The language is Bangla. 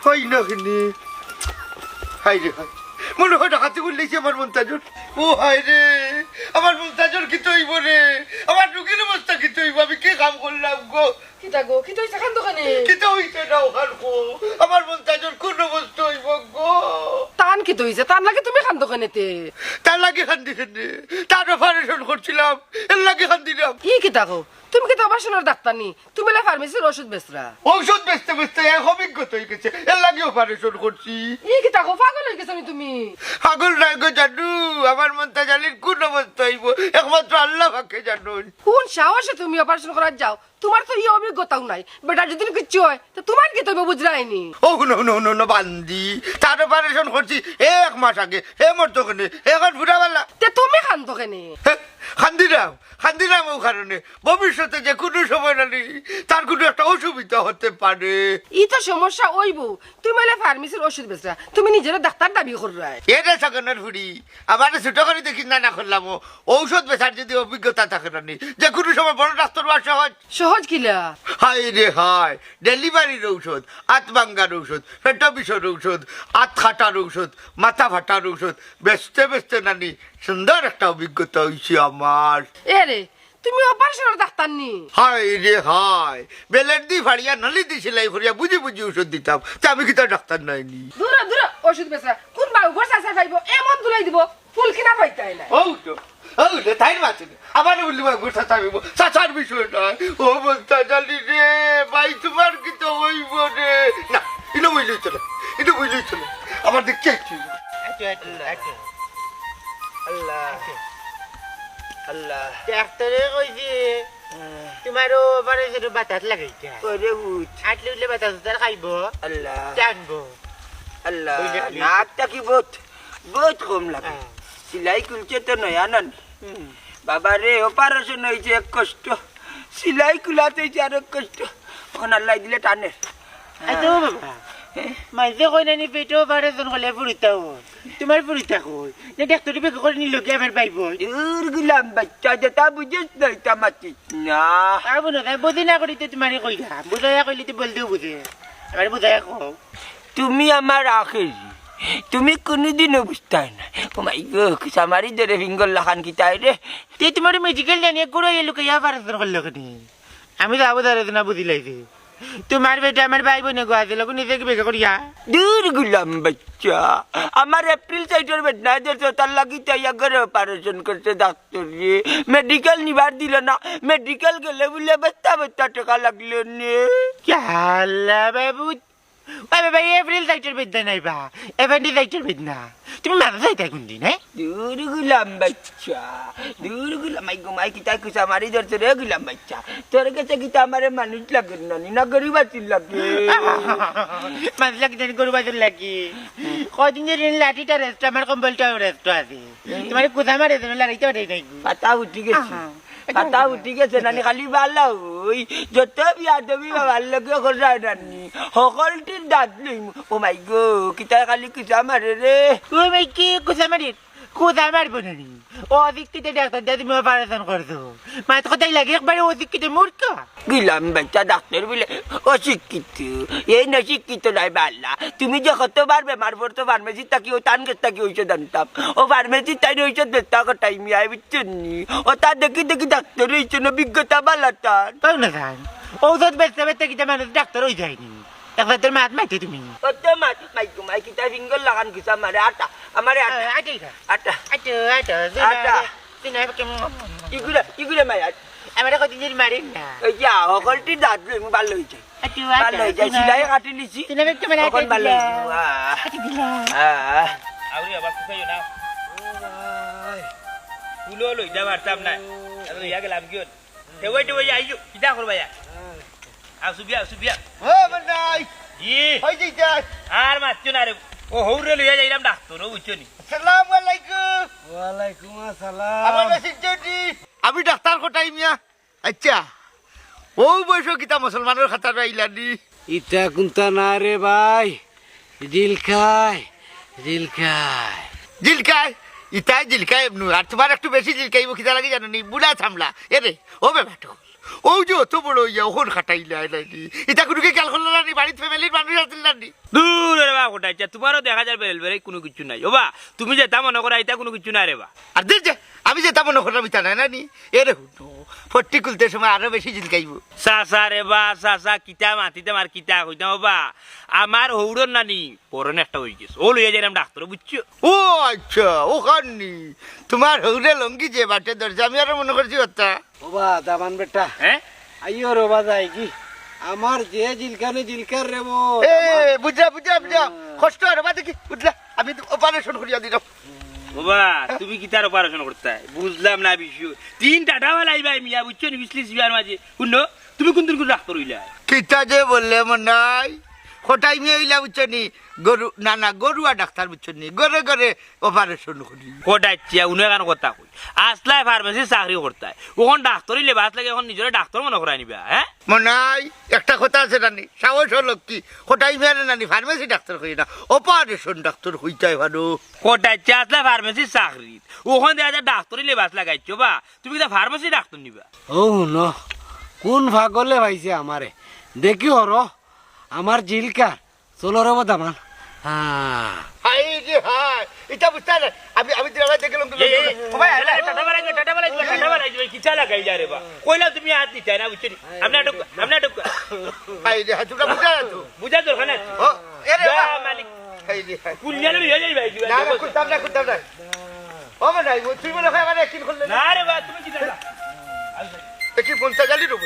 হয় না কিনে হাই রে হাই মনে হয় ডাকাতি বললেছি আমার মন্তাজর ও হাই রে আমার মন্তাজর কি তৈব রে আমার রুগীর অবস্থা কি তৈব আমি কি কাম করলাম গো কিতা গো কি তৈছে খান দোকানে কি তো হইছে না ওখান গো আমার মন্তাজর কোন অবস্থা হইব গো টান কি তৈছে টান লাগে তুমি খান দোকানেতে তার লাগে খান দিকে তার অপারেশন করছিলাম এর লাগে খান দিলাম ই কিতা গো তুমি কি তো অপারেশনের ডাক্তার নি তুমি লে ফার্মেসির ওষুধ বেচরা ঔষধ বেচতে বেচতে এক অভিজ্ঞতা হয়ে গেছে এর লাগে অপারেশন করছি ই কিতা গো পাগল হয়ে গেছো তুমি পাগল নাই গো জানু আমার মন্তাজালির কোন অবস্থা হইব একমাত্র আল্লাহ পাকে জানুন কোন সাহসে তুমি অপারেশন করার যাও তোমার তো এই অভিজ্ঞতাও নাই বেটা যদি কিছু হয় তো তোমার কি তবে বুঝরাইনি ও নো বান্দি তার অপারেশন করছি 1 মাস আগে হে মরতো কেনে এখন ফুটাবেলা তে তুমি খান দোকানে খান্দিরাম ও কারণে ভবিষ্যতে যে কোনো সময় না তার কোনো একটা অসুবিধা হতে পারে ই তো সমস্যা ওইব তুমি লে ফার্মেসির ওষুধ বেচরা তুমি নিজের ডাক্তার দাবি কররাই এটা সাগনের ফুড়ি আমার ছোট করে দেখি না করলাম ঔষধ বেচার যদি অভিজ্ঞতা থাকে না যে কোনো সময় বড় ডাক্তার বা সহজ কিলা হাই রে হাই ডেলিভারির ঔষধ আত ভাঙ্গার ঔষধ পেট বিষর ঔষধ আত খাটার ঔষধ মাথা ফাটার ঔষধ বেচতে নানি সুন্দর একটা অভিজ্ঞতা হয়েছে আমার এরে তুমি অপারেশনের ডাক্তার নি হাই রে হাই বেলের দি ফাড়িয়া নালি দি সেলাই করিয়া বুঝি ওষুধ দিতাম তা আমি কি তার ডাক্তার নাইনি দূর দূর ওষুধ বেচরা কোন বাবু বসা সা পাইবো এমন দুলাই দিব ফুল কিনা পাইতাই না ও তাই মাছে আমার বললি গোসা চাবিব চাচার বিষয় নয় ও বলতা জালি রে ভাই তোমার কি তো হইব রে না এটা বুঝলেই চলে আমার দেখতে একটু আল্লাহ আল্লাহ ডাক্তারে কইছে তোমারও অপারেশন বাতাস লাগাইছে ওরে হুত আটলে উঠলে বাতাস তার খাইব আল্লাহ টানবো আল্লাহ নাকটা কি বহুত কম লাগে সিলাই খুলছে তো নয়া নন বাবা রে অপারেশন হয়েছে এক কষ্ট সিলাই খুলাতে হয়েছে আর এক কষ্ট এখন আল্লাহ দিলে টানে আইতো বাবা মাঝে কই নানি পেটে অপারেশন করলে পুরিতা তোমার পুরিতা কই না ডাক্তারি বেগ করে নিল কি আমার পাইব দূর গুলাম বাচ্চা যেটা বুঝিস না এটা মাতিস না আবু না তাই বুঝি না করি তো তোমারে কইলা বুঝাইয়া কইলে তো বলতেও বুঝে এবার বুঝাইয়া কও তুমি আমার আখেরি তুমি কোনোদিনও বুঝতে না ও মাই গো সামারি ধরে ফিঙ্গল লাখান কি তাই রে তে তোমার মেডিকেল জানিয়ে করে এলো কে অপারেশন করলো কেন আমি তো আবু ধরে না বুঝি লাইছি তোমার বেটা আমার ভাই বোনে গো আছে লোক নিজে কি বেকা করিয়া দূর গুলাম বাচ্চা আমার এপ্রিল সাইটের বেদনা দিয়েছে তার লাগি তাই আগে অপারেশন করছে ডাক্তার রে মেডিকেল নিবার দিল না মেডিকেল গেলে বলে বেতা টাকা লাগলো নে আল্লাহ বাবু ওই বাবা এপ্রিল সাইটের বেদনা নাই বা এভেন্টি সাইটের বেদনা তুমি মাথা যাইতে কোন দিন হ্যাঁ দূর গুলাম বাচ্চা দূর গুলাম মাই গো মাই কিতা কুসা মারি ধরছে রে গুলাম বাচ্চা তোর কাছে কিতা আমারে মানুষ লাগে না গরিব আছিস লাগে মানুষ লাগে গরু বাজার লাগি কদিন যে লাঠিটা রেস্ট আমার কম্বলটাও রেস্ট আছে তোমার কোথা মারে লড়াইতে পারে নাই পাতা উঠি গেছে নানি খালি বালা ওই যত বিয়া তুমি বাবার লগে করাই নানি সকলটির দাঁত লইম ও মাই গো কিতা খালি কুচা মারে রে ওই ভাই কি কোথা মারি কোথা মারবো নানি অধিকৃত ডাক্তার দিয়ে তুমি অপারেশন করছো মাথা কথাই লাগে একবারে অধিকৃত মূর্খ গিলাম বাচ্চা ডাক্তার বলে অশিক্ষিত এই না শিক্ষিত নাই বাল্লা তুমি যে কতবার বেমার পড়তো ফার্মেসি থাকি ও টান গেছ থাকি ঔষধ আনতাম ও ফার্মেসি তাই ঔষধ বেচতা টাইম আই বুঝছেন ও তার দেখি ডাক্তার হয়েছে না বিজ্ঞতা বালা তার তাই না জান ঔষধ বেচতে বেচতে কিটা মানুষ ডাক্তার হয়ে যায়নি একবার তোর মাত মাইতে তুমি কত মাছ মাইকু মাইকিটা ফিঙ্গল লাগান কিসা মারে আটা আমারে আটা ইগুলা মাই আমার কদিন মারেন না ওই যে সকলটি দাঁত লইম ভালো হয়েছে ভালো হয়েছে সিলাই কাটি লিছি সকল ভালো আউরি আবার কোথায় না তুলো লই যাবার চাপ নাই আমি ইয়া গেলাম কি তে ওই আইজু কিটা করবা ইয়া আসুবিয়া ও মন্নাই ই হই যাইতা আর মাছ না রে ও হৌরে লইয়া যাইলাম ডাক্তার ও বুঝছনি আসসালামু আলাইকুম ওয়ালাইকুম আসসালাম আমার সিদ্ধি আমি ডাক্তার কোটাই মিয়া আচ্ছা ও বয়স কিতা মুসলমানের খাতার আইলানি ইটা কুন্তা না রে ভাই দিল খায় জিলকায় ইটাই জিলকায় আর তোমার একটু বেশি জিলকাইব কিতা লাগে জানো নি বুড়া থামলা এরে ও বেবাটো ও যে অত বড় ইয়া ওখন খাটাইলা নাইনি এটা কোনোকে খেয়াল করলো না নি বাড়ির ফ্যামিলির মানুষ আসছিল না নি দূর রে বা কোটাইছা তোমারও দেখা যায় বেল বেলে কোনো কিছু নাই ও বা তুমি যেটা মনে করা এটা কোনো কিছু নাই রে বা আর দেখ যে আমি যেটা মনে করলাম এটা নাই না নি এরে হুটো ফট্টি খুলতে সময় আরো বেশি জিলকাইব চাচা রে বা চাচা কিতা মাতিতাম আর কিতা কইতাম ও বা আমার হৌড়র নানি পরনে একটা হয়ে গেছে ও লইয়া যাইলাম ডাক্তার বুঝছো ও আচ্ছা ওখানি তোমার হৌরে লঙ্গি যে বাটে ধরছে আমি আরো মনে করছি কথা ওবা দামান বেটা হ্যাঁ আইও রবা যায় কি আমার যে জিলকানে জিলকার রে বো এ বুঝা বুঝা বুঝা কষ্ট আর বা দেখি বুঝলা আমি অপারেশন করিয়া দিলাম বাবা তুমি কি তার অপারেশন করতে বুঝলাম না বিষয় তিন টাটা বেলাই ভাই মিয়া বুঝছো নি বিসলিস বিয়ার মাঝে শুনো তুমি কোন দিন কোন ডাক্তার হইলা কিতা যে বললে মনাই হঠাই মেয়ে হইলা বুঝছনি গরু না না গরুয়া ডাক্তার বুঝছনি গরে গরে অপারেশন করি কোটাইছিয়া উনি কেন কথা কই আসলাই ফার্মেসি চাকরি করতে ওখান ডাক্তার হইলে বাস লাগে এখন নিজের ডাক্তার মনে করাই নিবা হ্যাঁ মনাই একটা কথা আছে নানি সাহস হলো কি হঠাই মেয়ে নানি ফার্মেসি ডাক্তার করি না অপারেশন ডাক্তার হইতাই ভালো কোটাইছিয়া আসলাই ফার্মেসি চাকরি ওখান দেখা যায় ডাক্তার হইলে বাস লাগাইছো বা তুমি কি ফার্মেসি ডাক্তার নিবা ও ন কোন ভাগলে ভাইছে আমারে দেখি ওর আমার জিলকার চলো রে বো দামান হ্যাঁ হাই রে হাই এটা বুঝতা না আমি আমি দিলা দেখলাম টাটা বেলাই কি চালা গাই যা রে বা কইলা তুমি হাত দিতে না বুঝছো আপনি হাই রে হাই তোমরা বুঝা তো বুঝা দরকার নাই ও এরে যা মালিক হাই রে হাই কুলিয়ালে লইয়া যাই ভাই না না কুতাম না ও মনাই তুই মনে হয় মানে কিন করলে না রে বা তুমি কি জানা কি ফোনটা জালি রব